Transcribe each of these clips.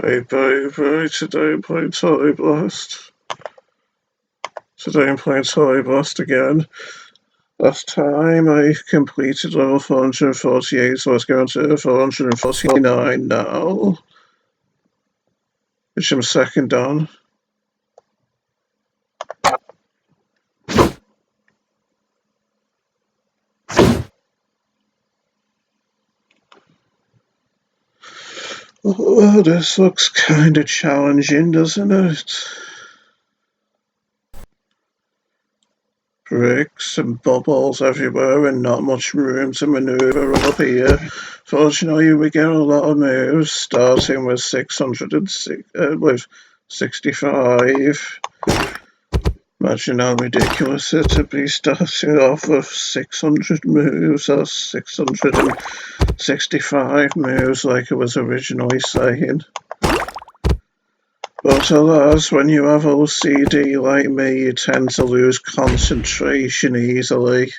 Hey baby, today I'm playing Toy Blast. Today I'm playing Toy Blast again. Last time I completed level 448, so let's go on to 449 now. Which I'm second on. Oh, this looks kinda challenging, doesn't it? Bricks and bubbles everywhere and not much room to maneuver up here. Fortunately, we get a lot of moves, starting with 65. Imagine how ridiculous it would be starting off with 600 moves or 665 moves like it was originally saying. But alas, when you have OCD like me, you tend to lose concentration easily.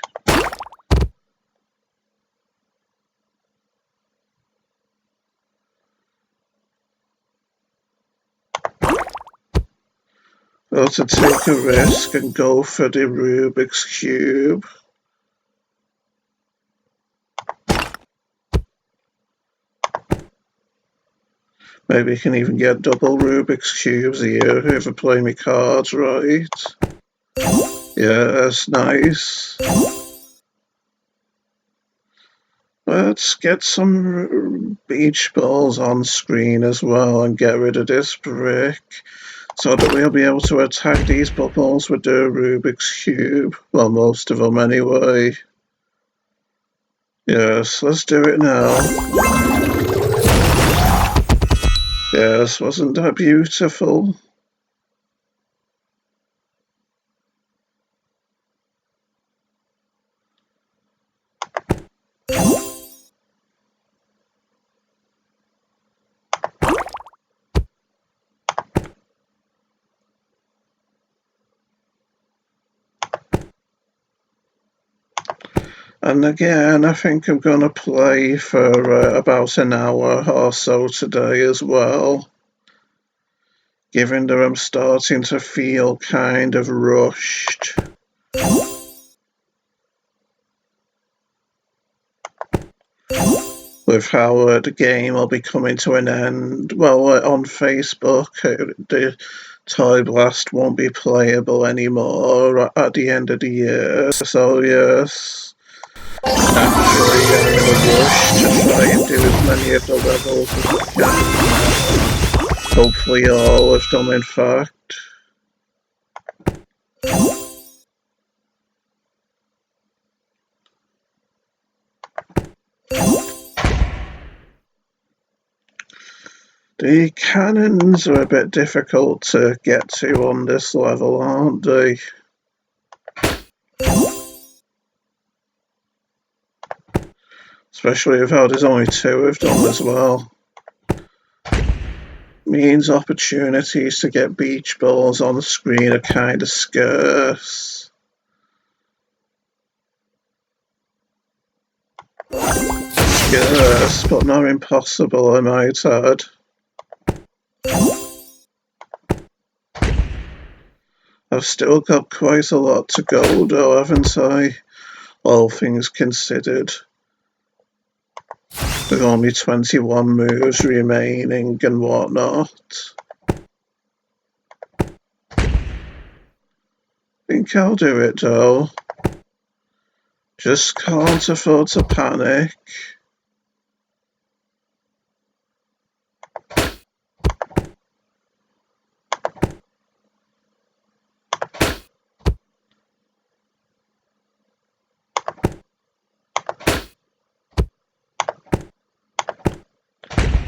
Or to take a risk and go for the Rubik's Cube. Maybe you can even get double Rubik's Cubes here if I play my cards right. Yes, nice. Let's get some beach balls on screen as well and get rid of this brick so that we'll be able to attack these bubbles with the Rubik's Cube. Well, most of them anyway. Yes, let's do it now. Yes, wasn't that beautiful? And again, I think I'm going to play for about an hour or so today as well. Given that I'm starting to feel kind of rushed. With how the game will be coming to an end. Well, on Facebook, the Toy Blast won't be playable anymore at the end of the year. So yes, naturally I'm in a rush to try and do as many of the levels as I can. Hopefully all of them, in fact. The cannons are a bit difficult to get to on this level, aren't they? Especially with how there's only two of them as well. Means opportunities to get beach balls on the screen are kind of scarce. Scarce, but not impossible, I might add. I've still got quite a lot to go though, haven't I? All things considered. With only 21 moves remaining and whatnot. Think I'll do it though. Just can't afford to panic.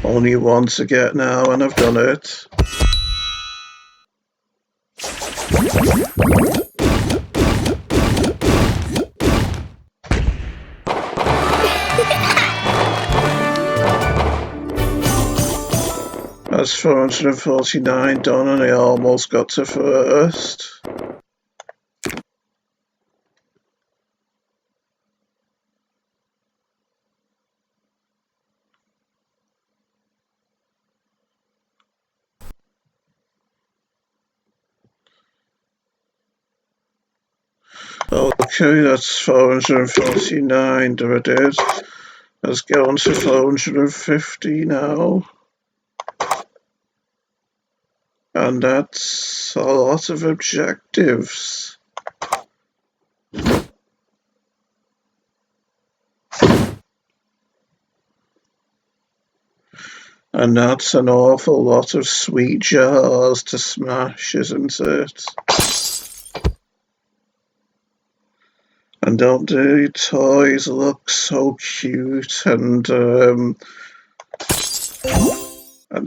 Only one to get now and I've done it. That's 449 done and I almost got to first. Okay, that's 449 divided. Let's go on to 450 now. And that's a lot of objectives. And that's an awful lot of sweet jars to smash, isn't it? And don't the toys look so cute and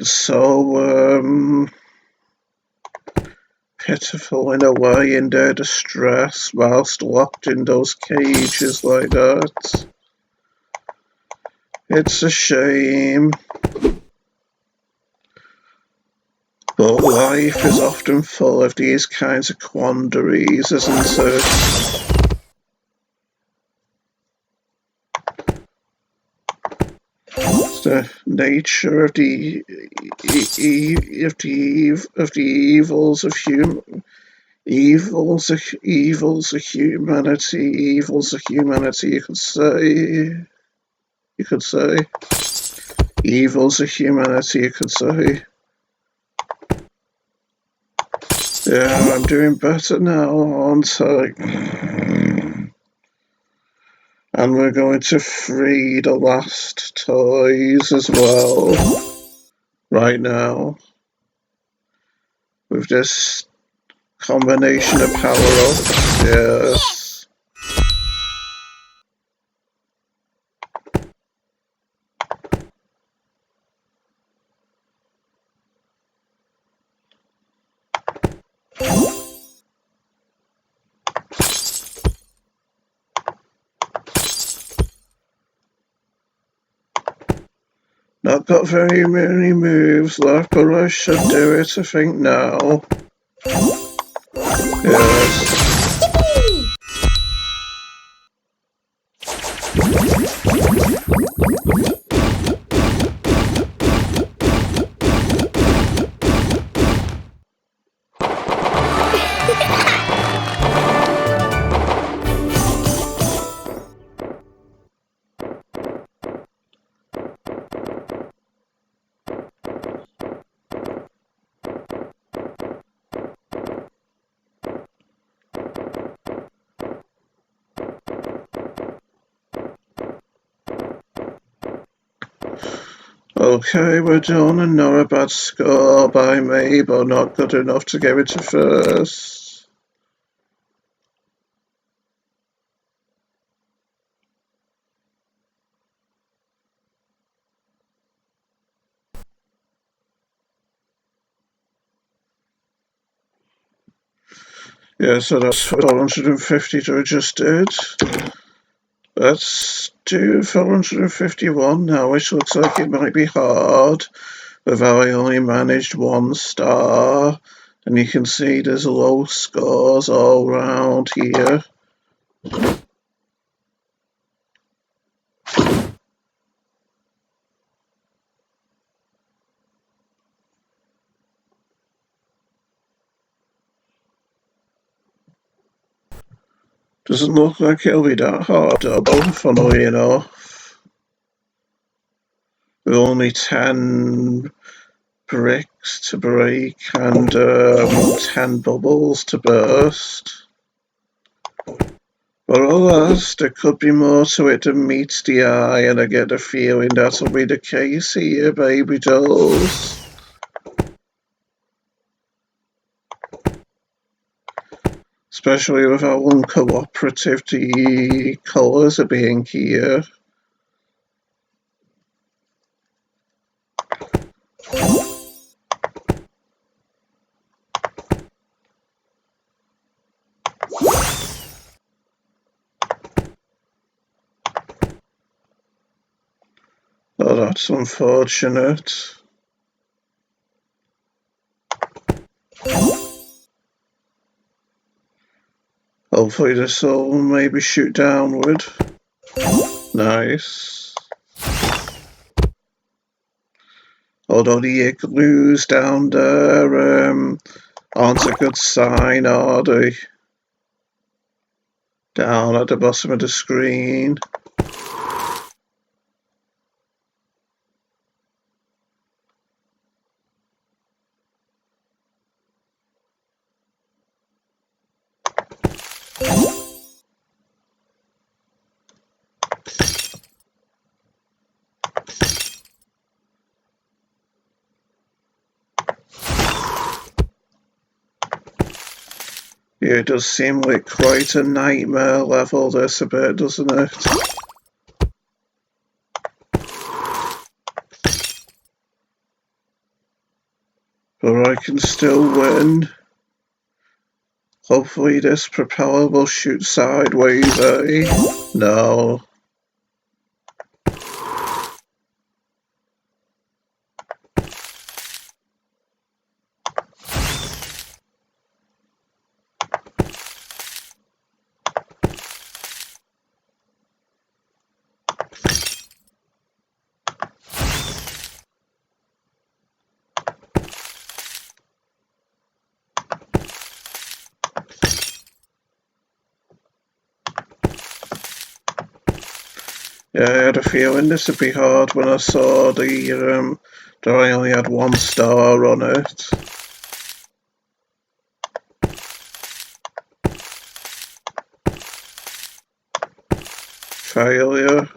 so pitiful in a way in their distress whilst locked in those cages like that. It's a shame. But life is often full of these kinds of quandaries, isn't it? It's the nature of the evils of evils of humanity, you could say. Evils of humanity, you could say. Yeah, I'm doing better now, aren't I? And we're going to free the last toys as well. Right now. With this combination of power-ups, yes. Not got very many moves left, but I should do it, I think, now. Yes. Okay, we're done, and not a bad score by me, but not good enough to get into first. Yeah, so that's 450 to adjusted. Let's do 451 now, which looks like it might be hard, with how I only managed 1 star. And you can see there's low scores all round here. Doesn't look like it'll be that hard, double, funnily enough. With only 10 bricks to break and 10 bubbles to burst. But alas, there could be more to it than meets the eye, and I get the feeling that'll be the case here, baby dolls. Especially with how uncooperative the colours are being here. Oh, that's unfortunate. Hopefully this will maybe shoot downward. Nice. Although the igloos down there aren't a good sign, are they? Down at the bottom of the screen. Yeah, it does seem like quite a nightmare level, this a bit, doesn't it? But I can still win. Hopefully this propeller will shoot sideways, eh? No. Yeah, I had a feeling this would be hard when I saw that I only had 1 star on it. Failure.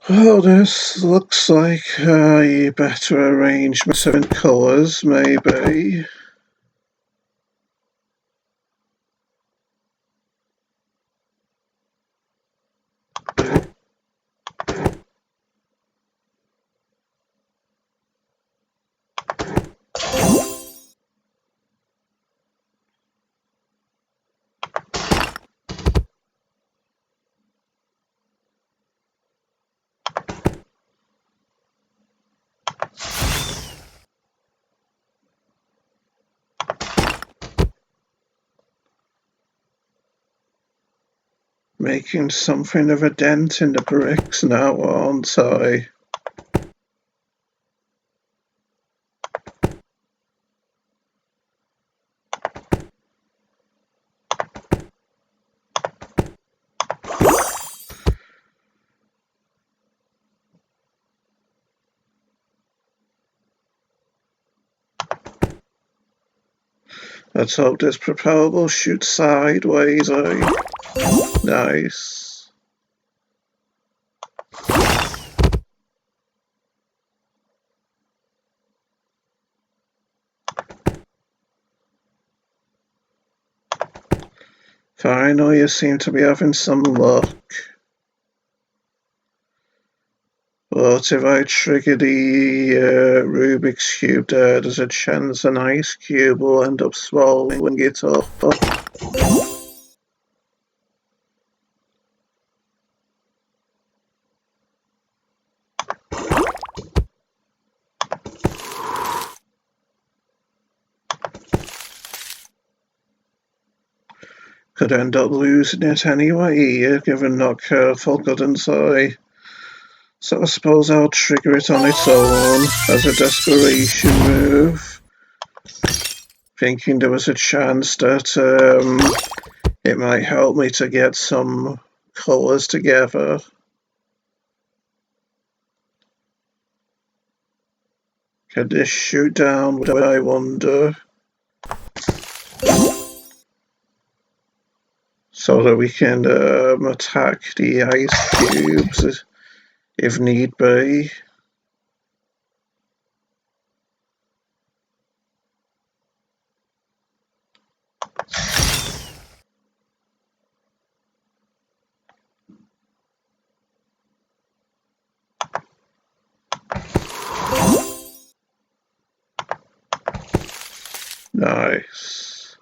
Well, this looks like a better arrangement of colours, maybe. Making something of a dent in the bricks now, aren't I? Let's hope this propeller will shoot sideways, eh? Nice. Finally, you seem to be having some luck. But if I trigger the Rubik's Cube there, there's a chance an ice cube will end up swallowing it up. Could end up losing it anyway, given not careful, couldn't I? So I suppose I'll trigger it on its own as a desperation move, thinking there was a chance that it might help me to get some colours together. Can this shoot down, I wonder? So that we can attack the ice cubes if need be. Nice.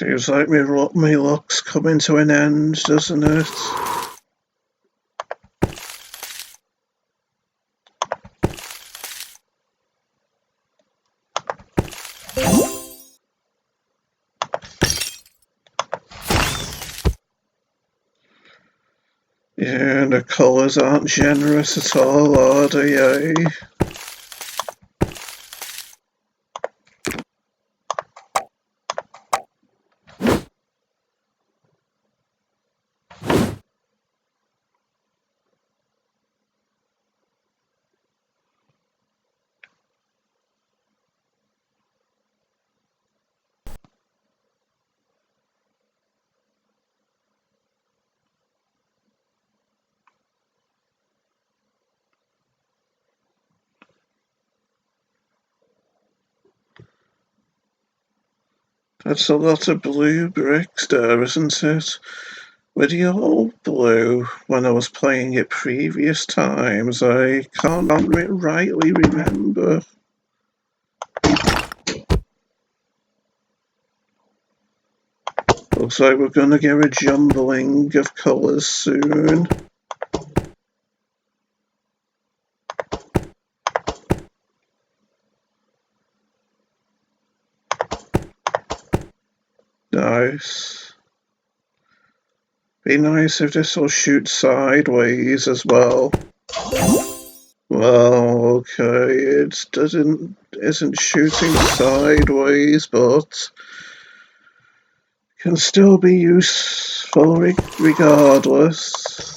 Seems like me luck's coming to an end, doesn't it? Yeah, the colours aren't generous at all, are they? That's a lot of blue bricks there, isn't it? Were they all blue when I was playing it previous times? I can't rightly remember. Looks like we're gonna get a jumbling of colours soon. Nice. Be nice if this will shoot sideways as well. Well, okay, it isn't shooting sideways, but can still be useful regardless.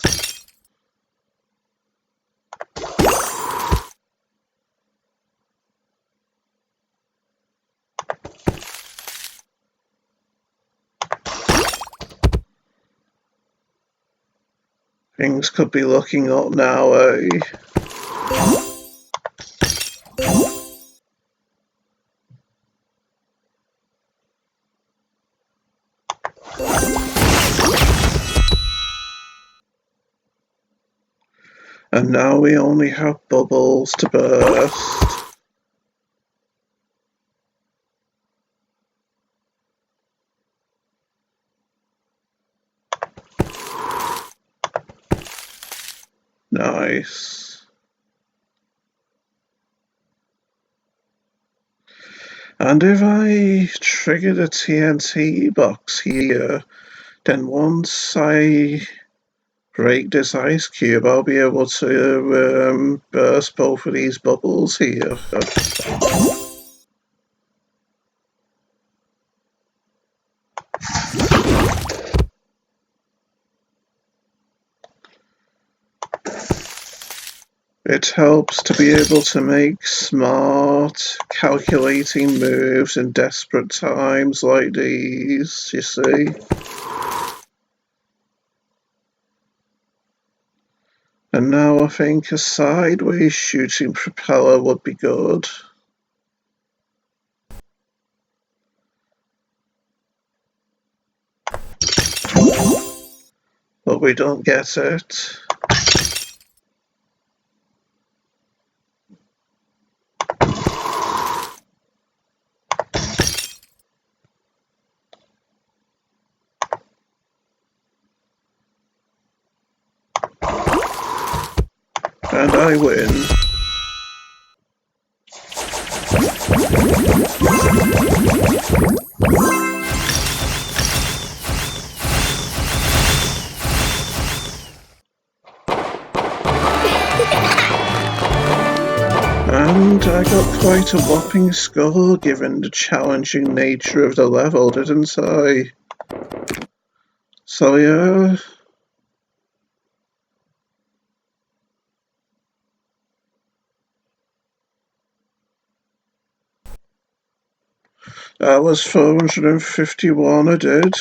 Things could be looking up now, eh? And now we only have bubbles to burst. Nice. And if I trigger the TNT box here, then once I break this ice cube, I'll be able to burst both of these bubbles here. It helps to be able to make smart, calculating moves in desperate times like these, you see. And now I think a sideways shooting propeller would be good. But we don't get it. And I win. And I got quite a whopping score given the challenging nature of the level, didn't I? So yeah. That was 451 I did.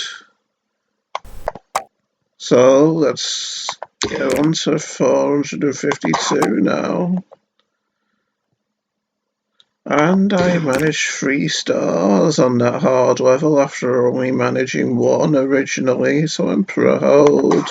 So let's get on to 452 now. And I managed 3 stars on that hard level after only managing 1 originally, so I'm proud.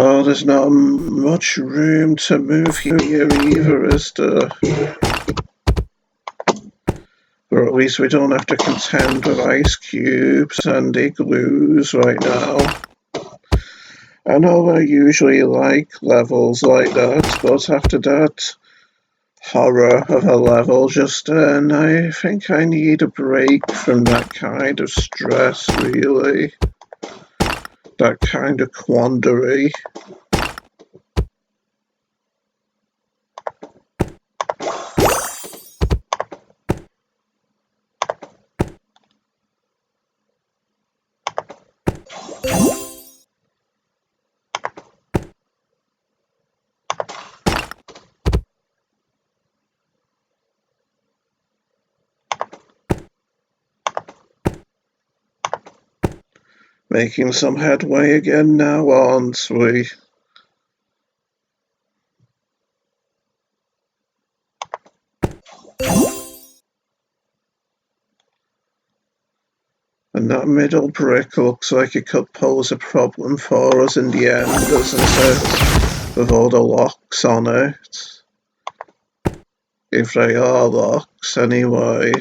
Oh, there's not much room to move here either, is there? Or at least we don't have to contend with ice cubes and igloos right now. I know I usually like levels like that, but after that horror of a level just then, I think I need a break from that kind of stress, really. That kind of quandary. Making some headway again now, aren't we? And that middle brick looks like it could pose a problem for us in the end, doesn't it? With all the locks on it. If they are locks, anyway.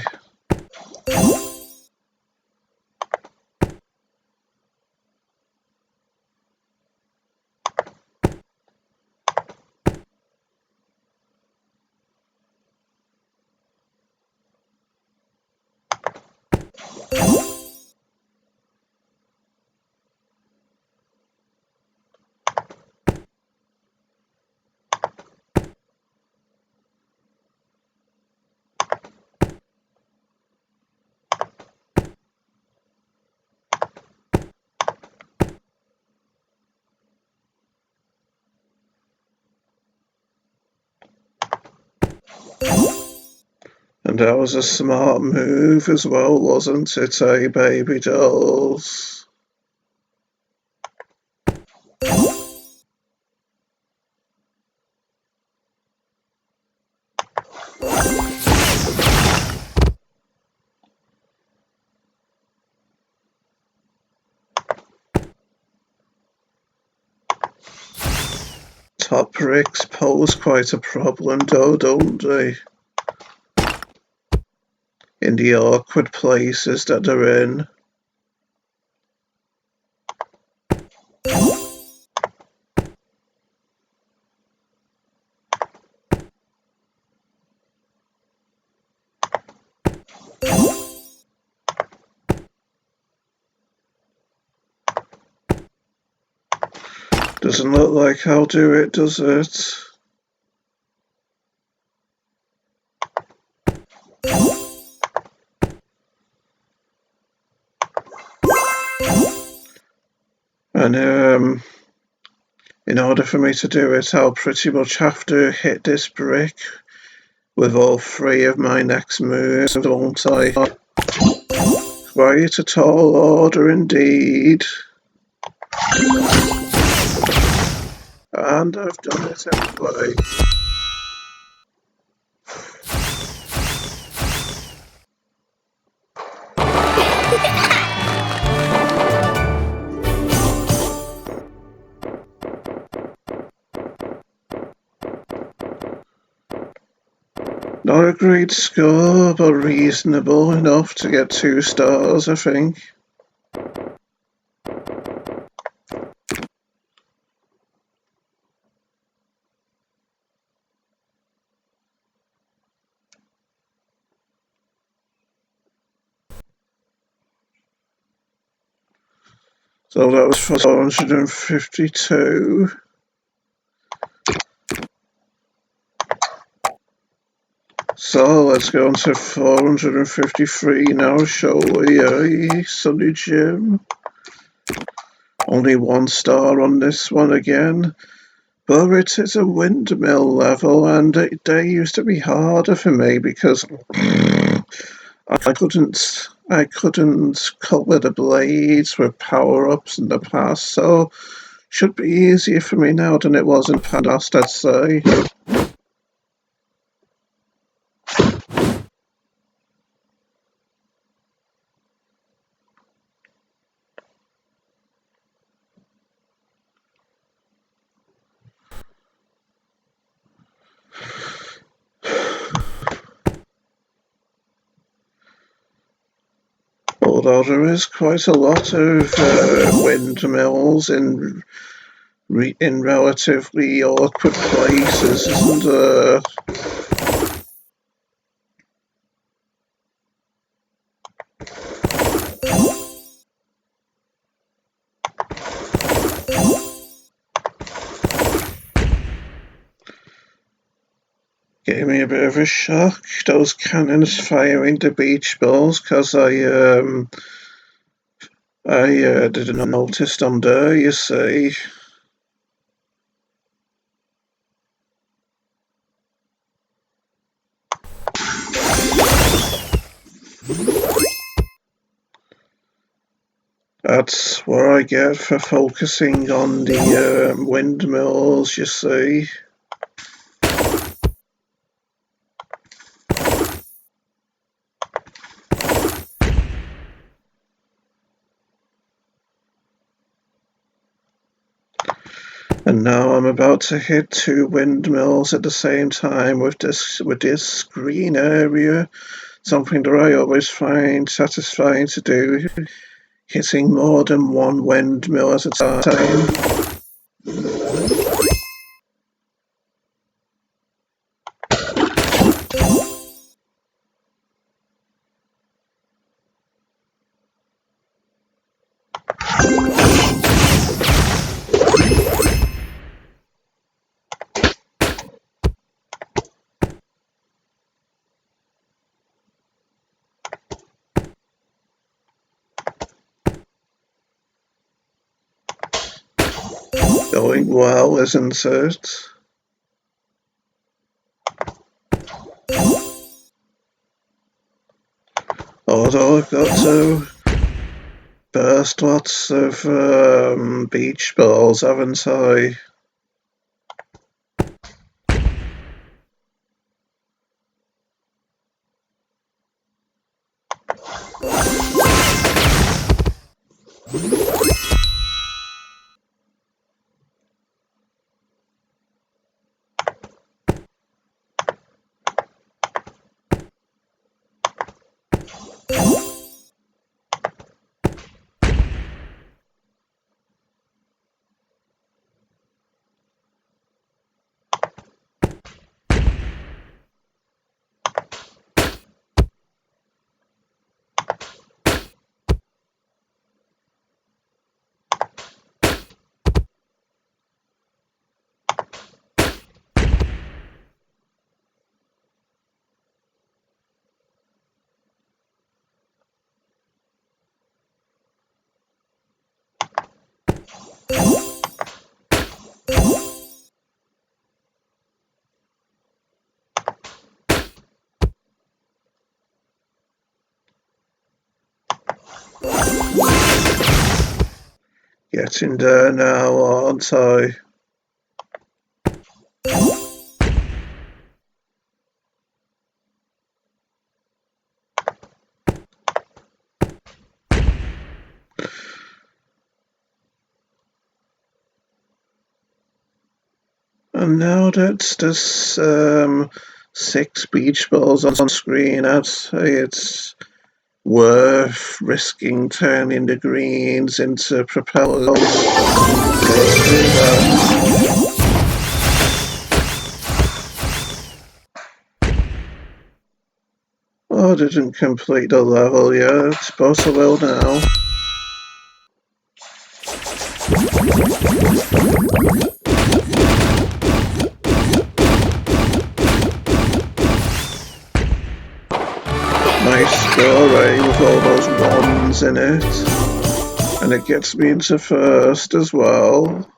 And that was a smart move as well, wasn't it, eh, baby dolls? Top bricks pose quite a problem though, don't they? In the awkward places that they're in. Doesn't look like I'll do it, does it? And in order for me to do it, I'll pretty much have to hit this brick with all three of my next moves, won't I? Quite a tall order indeed. And I've done it anyway. Not a great score, but reasonable enough to get 2 stars, I think. So that was 452. So let's go on to 453 now, shall we, Sonny Jim? Only 1 star on this one again. But it is a windmill level, and they used to be harder for me because I couldn't cover the blades with power-ups in the past, so should be easier for me now than it was in the past, I'd say. Although there is quite a lot of windmills in relatively awkward places, isn't there? Gave me a bit of a shock, those cannons firing the beach balls, because I didn't notice them there, you see. That's what I get for focusing on the windmills, you see. And now I'm about to hit 2 windmills at the same time with this green area. Something that I always find satisfying to do, hitting more than 1 windmill at a time. Going well, isn't it? Although I've got to burst lots of beach balls, haven't I? Getting there now, aren't I? And now that there's 6 beach balls on screen, I'd say it's worth risking turning the greens into propellers. Let's do that. Oh, I didn't complete the level yet, but I will now. Nice score, eh, with all those ones in it. And it gets me into first as well.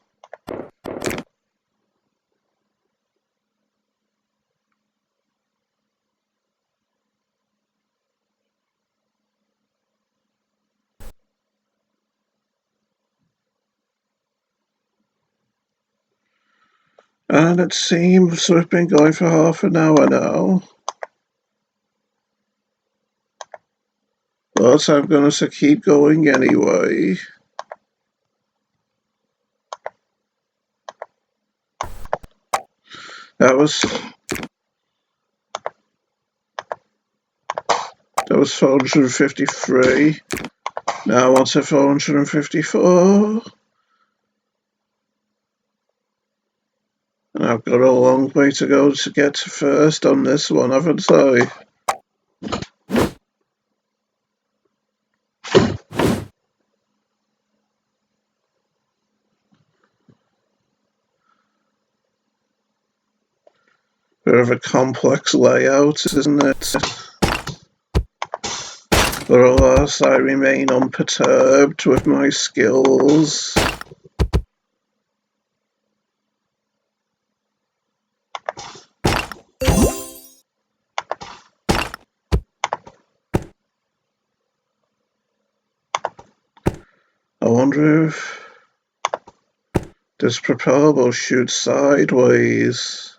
And it seems we've been going for half an hour now. But I'm going to keep going anyway. That was 453. Now on to 454. And I've got a long way to go to get to first on this one, haven't I? Bit of a complex layout, isn't it? But alas, I remain unperturbed with my skills. I wonder if this propeller will shoot sideways.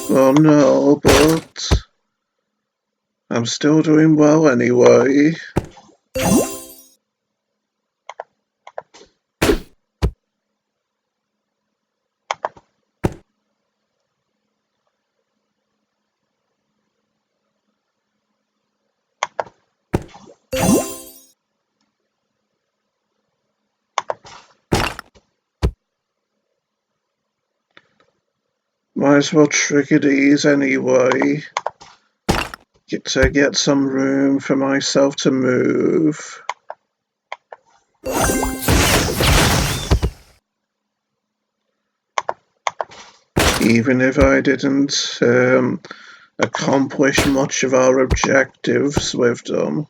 Well, no, but I'm still doing well anyway. Might as well trigger these anyway. To get some room for myself to move. Even if I didn't accomplish much of our objectives with them.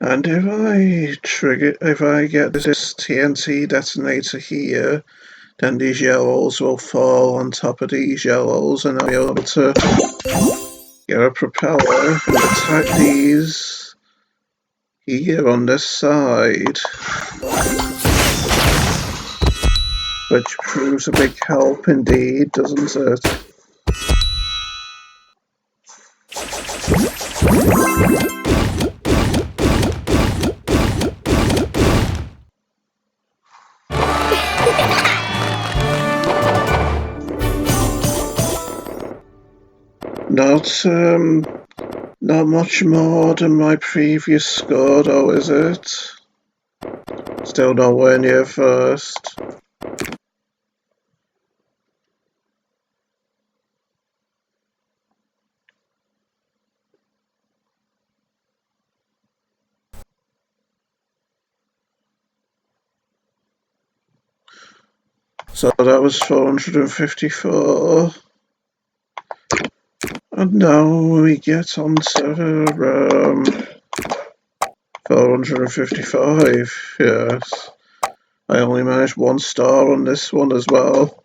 And if I get this TNT detonator here, then these yellows will fall on top of these yellows, and I'll be able to get a propeller and attack these here on this side. Which proves a big help indeed, doesn't it? Not much more than my previous score, though, is it? Still nowhere near first. So that was 454. And now we get on to 455, yes. I only managed 1 star on this one as well.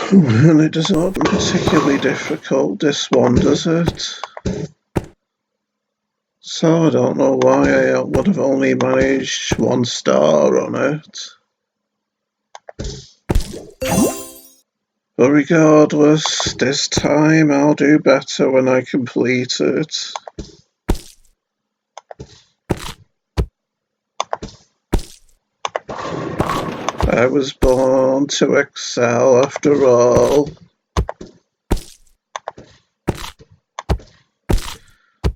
And it does not particularly difficult, this one, does it? So I don't know why I would have only managed 1 star on it. But regardless, this time I'll do better when I complete it. I was born to excel after all.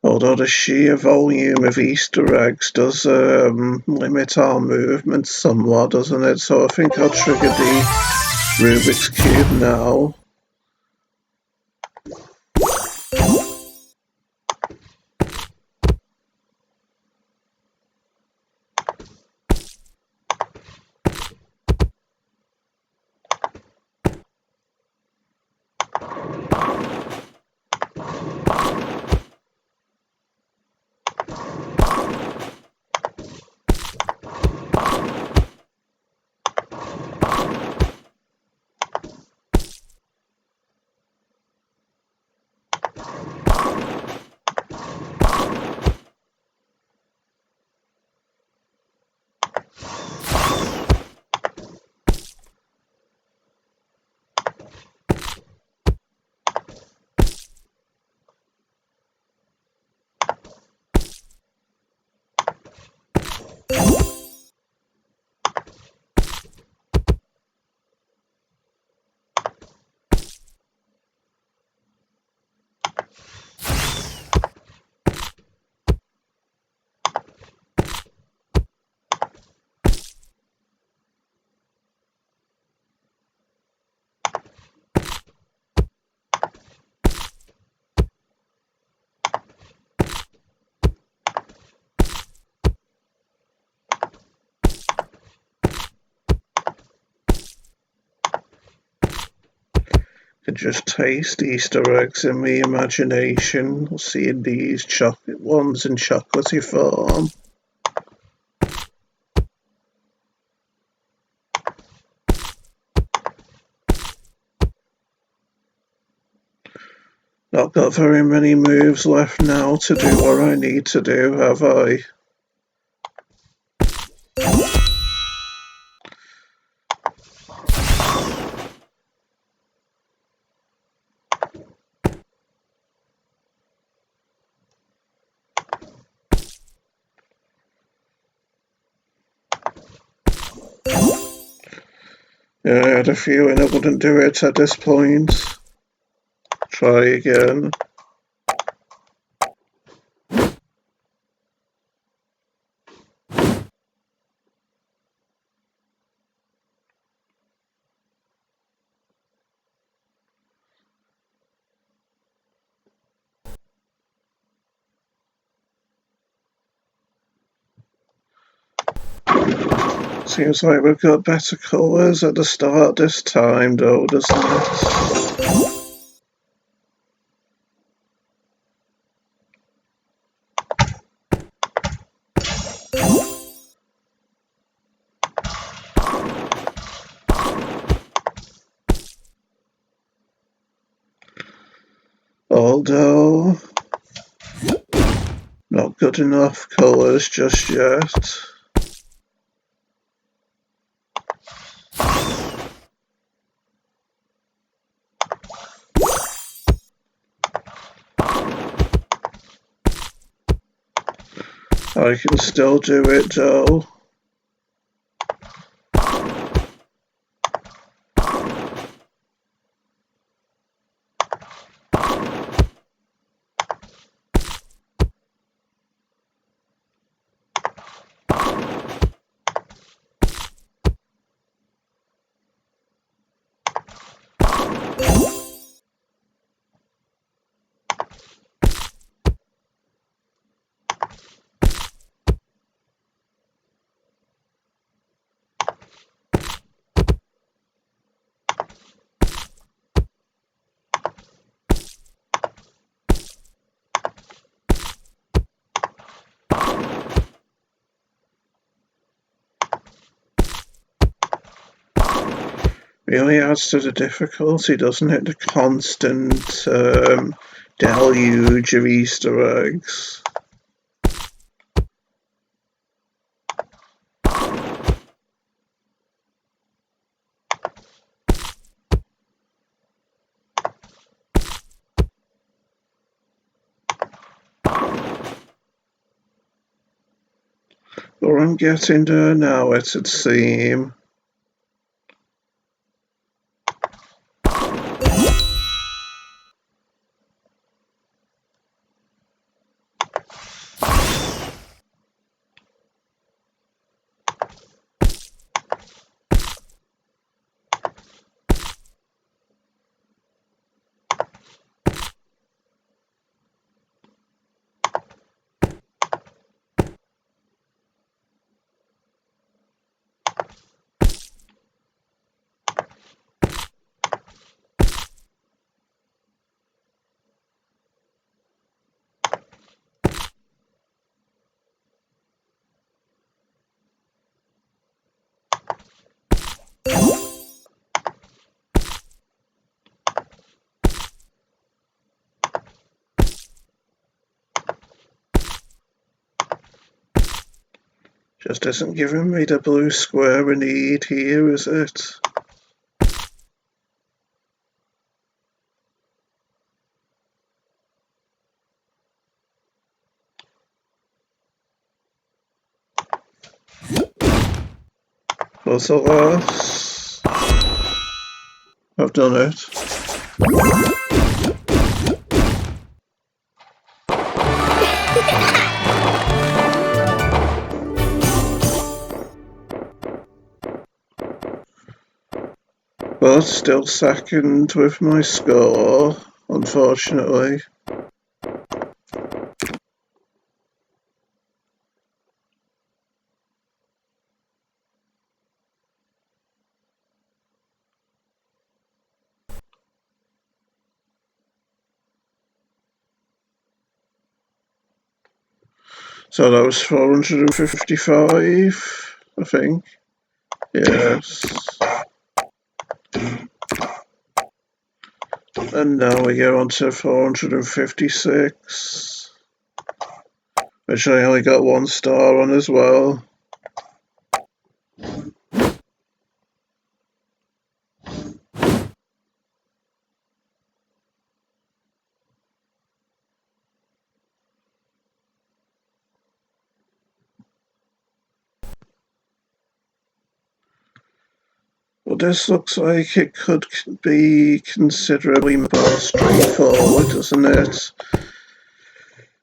Although the sheer volume of Easter eggs does limit our movement somewhat, doesn't it? So I think I'll trigger the Rubik's Cube now. Could just taste Easter eggs in my imagination, seeing these chocolate ones in chocolatey form. Not got very many moves left now to do what I need to do, have I? Yeah, I had a feeling I wouldn't do it at this point. Try again. Seems like we've got better colours at the start this time though, doesn't it? Although, not good enough colours just yet. I can still do it though. Really adds to the difficulty, doesn't it? The constant deluge of Easter eggs. But I'm getting there now, it'd seem. Just isn't giving me the blue square I need here, is it? Puzzle ass. I've done it. But still second with my score, unfortunately. So that was 455, I think. Yes. And now we go on to 456, which I only got 1 star on as well. Well, this looks like it could be considerably more straightforward, doesn't it?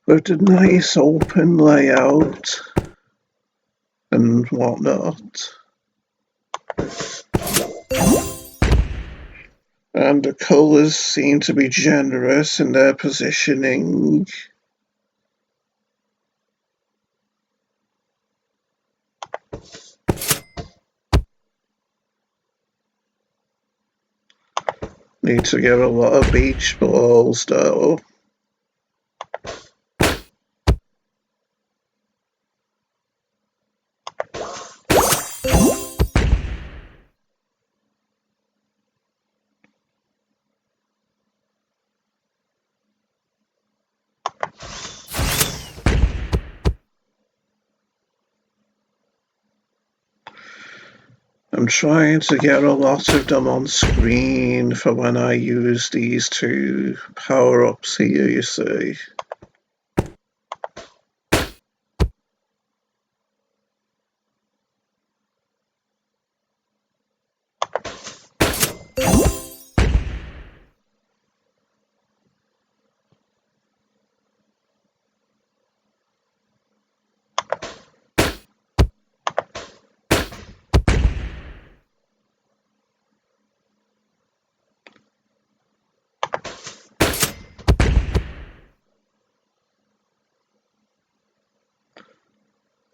With the nice open layout and whatnot. And the colours seem to be generous in their positioning. Need to get a lot of beach balls though. I'm trying to get a lot of them on screen for when I use these 2 power-ups here, you see.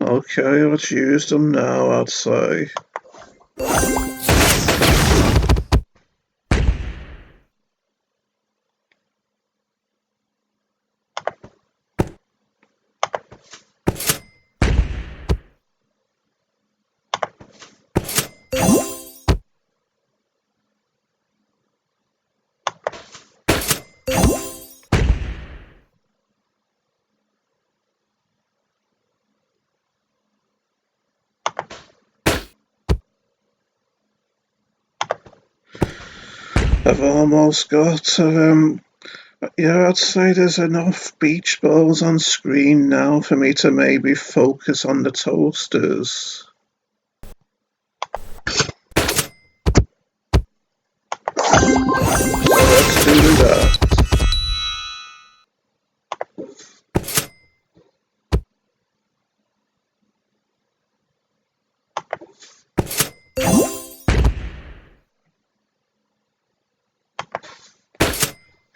Okay, let's use them now, I'd say. I've almost got, yeah, I'd say there's enough beach balls on screen now for me to maybe focus on the toasters. So let's do that.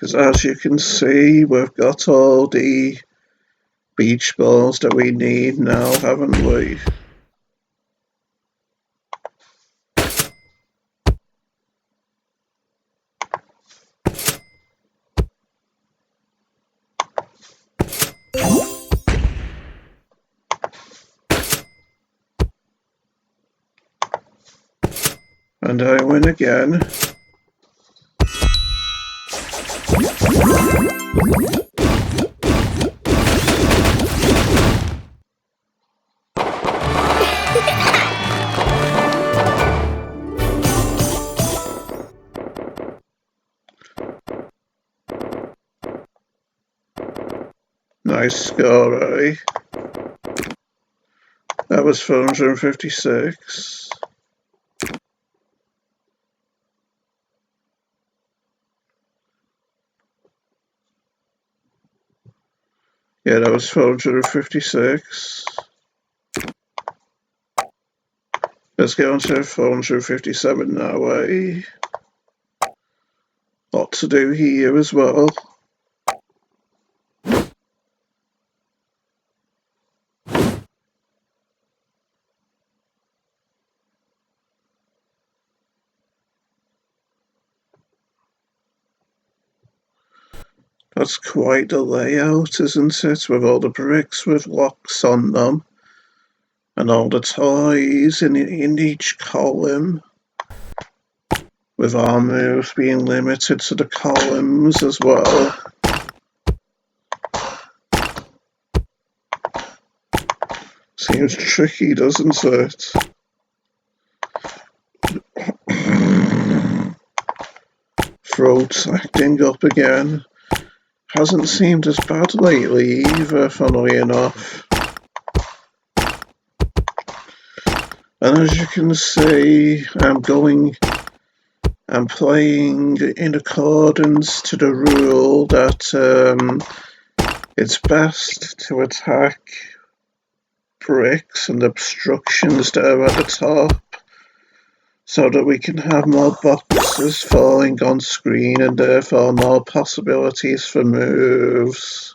Because as you can see, we've got all the beach balls that we need now, haven't we? And I win again. nice score, eh? That was 456. Yeah, that was 456. Let's get on to 457 now, eh? Lot to do here as well. That's quite a layout, isn't it? With all the bricks with locks on them. And all the toys in each column. With our moves being limited to the columns as well. Seems tricky, doesn't it? Throat's acting up again. Hasn't seemed as bad lately either, funnily enough. And as you can see, I'm playing in accordance to the rule that it's best to attack bricks and obstructions that are at the top, so that we can have more boxes falling on screen and therefore more possibilities for moves.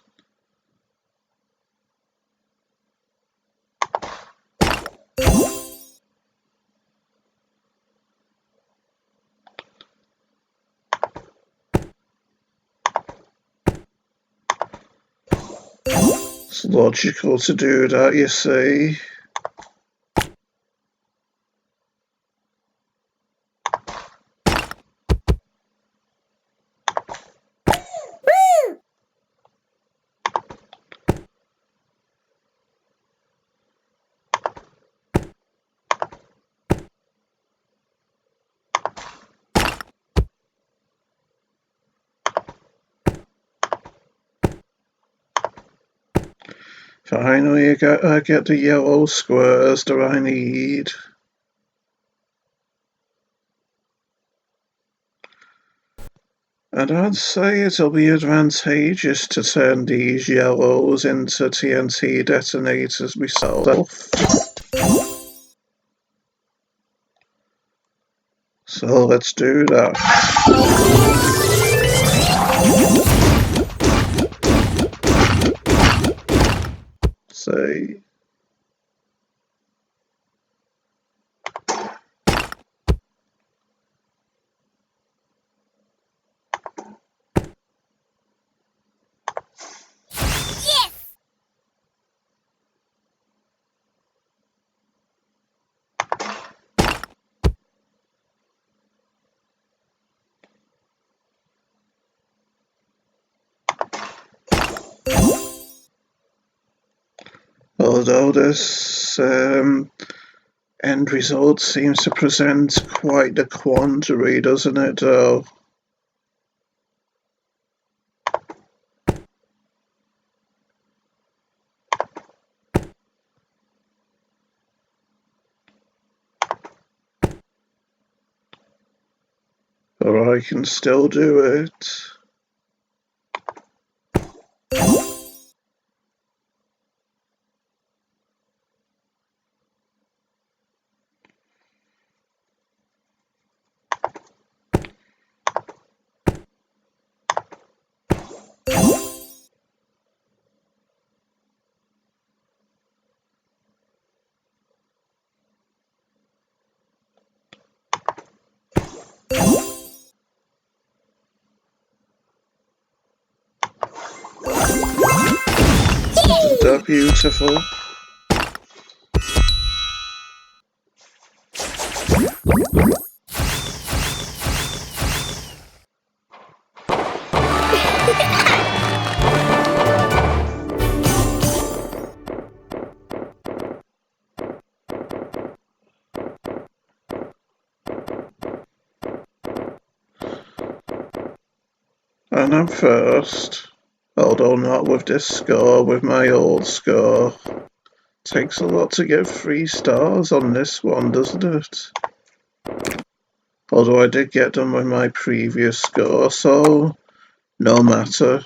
It's logical to do that, you see. Finally, I get the yellow squares that I need. And I'd say it'll be advantageous to turn these yellows into TNT detonators myself. So let's do that. Say. Although this end result seems to present quite the quandary, doesn't it, though? But I can still do it. Isn't that beautiful? And I'm first. Although not with this score, with my old score. Takes a lot to get 3 stars on this one, doesn't it? Although I did get them with my previous score, so no matter.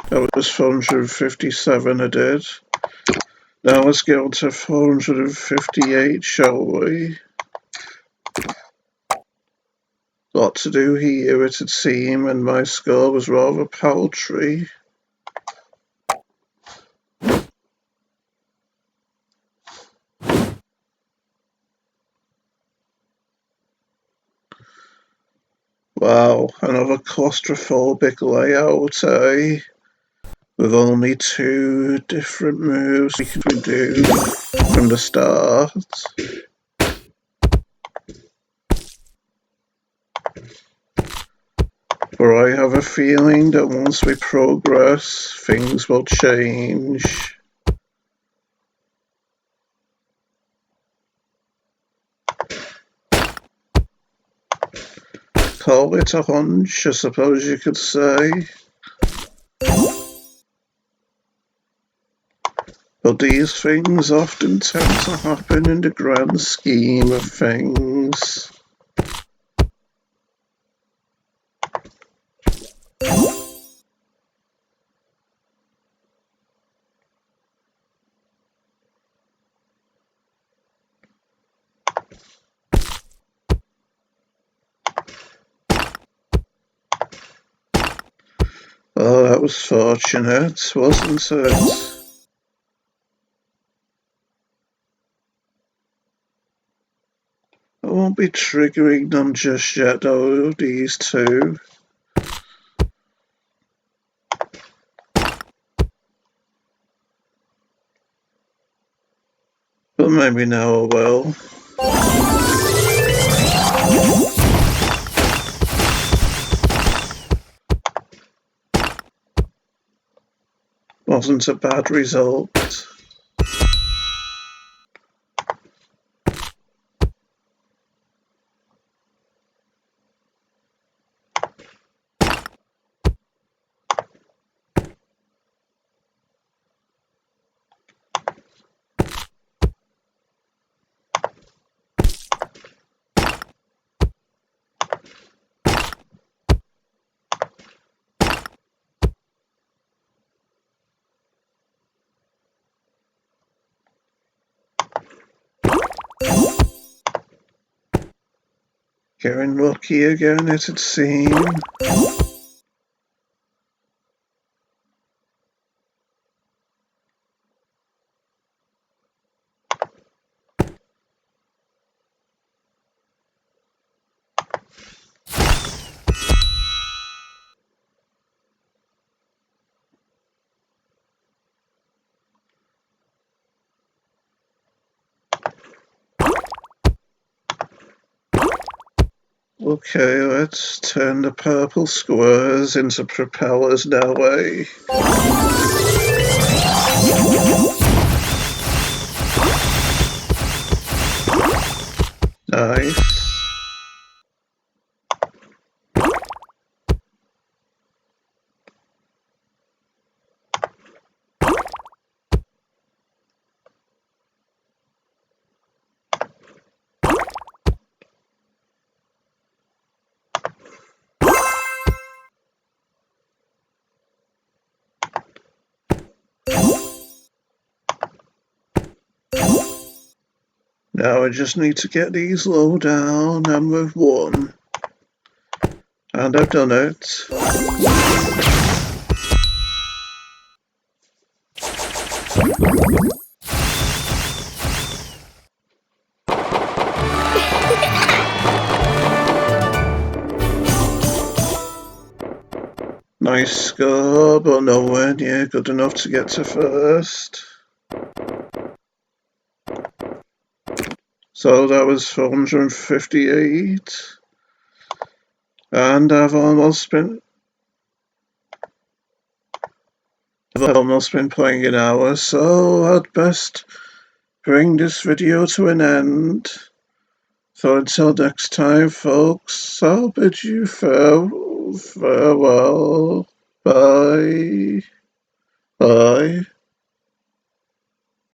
That was 457 I did. Now let's get on to 458, shall we? Lot to do here, it would seem, and my score was rather paltry. Wow, another claustrophobic layout, eh? With only 2 different moves we can do from the start. For I have a feeling that once we progress, things will change. Call it a hunch, I suppose you could say. But these things often tend to happen in the grand scheme of things. Oh, that was fortunate, wasn't it? I won't be triggering them just yet, though, these 2. But maybe now I will. Wasn't a bad result. Getting lucky again, it'd seem. Okay, let's turn the purple squares into propellers now, eh? Nice. Now I just need to get these low down and with 1. And I've done it. Nice score, but nowhere near good enough to get to first. So that was 458. And I've almost been... I've almost been playing an hour, so I'd best bring this video to an end. So until next time, folks, I'll bid you farewell. Bye. Bye.